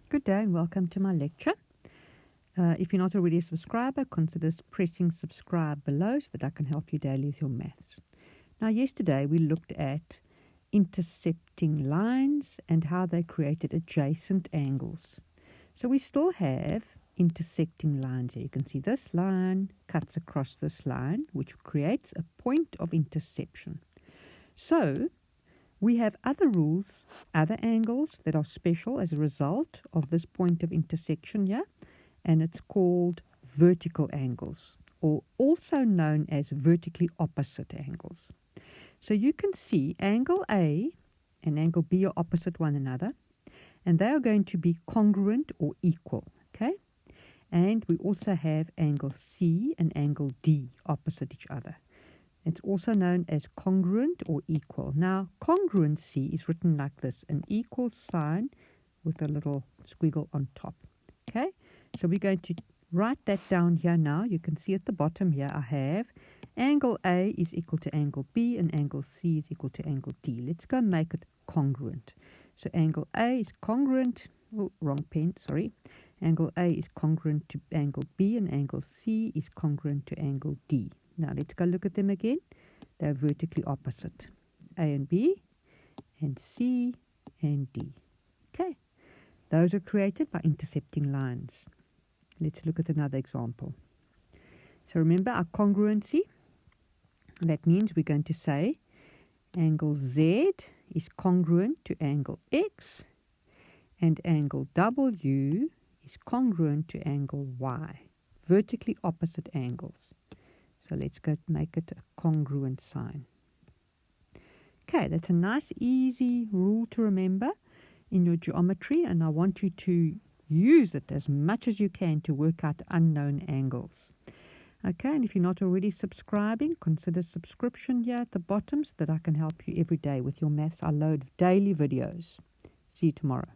Good day and welcome to my lecture. If you're not already a subscriber, consider pressing subscribe below so that I can help you daily with your maths. Now, yesterday we looked at intersecting lines and how they created adjacent angles. So we still have intersecting lines here. You can see this line cuts across this line, which creates a point of intersection. So we have other rules, other angles that are special as a result of this point of intersection here, and it's called vertical angles, or also known as vertically opposite angles. So you can see angle A and angle B are opposite one another, and they are going to be congruent or equal, okay? And we also have angle C and angle D opposite each other. It's also known as congruent or equal. Now, congruency is written like this, an equal sign with a little squiggle on top. Okay, so we're going to write that down here now. You can see at the bottom here I have angle A is equal to angle B and angle C is equal to angle D. Let's go make it congruent. So angle A is congruent, oh, wrong pen, sorry. Angle A is congruent to angle B and angle C is congruent to angle D. Now let's go look at them again. They're vertically opposite. A and B and C and D. Okay, those are created by intercepting lines. Let's look at another example. So remember our congruency. That means we're going to say angle Z is congruent to angle X and angle W is congruent to angle Y. Vertically opposite angles. So let's go make it a congruent sign. Okay, that's a nice, easy rule to remember in your geometry, and I want you to use it as much as you can to work out unknown angles. Okay, and if you're not already subscribing, consider subscription here at the bottom so that I can help you every day with your maths. I load daily videos. See you tomorrow.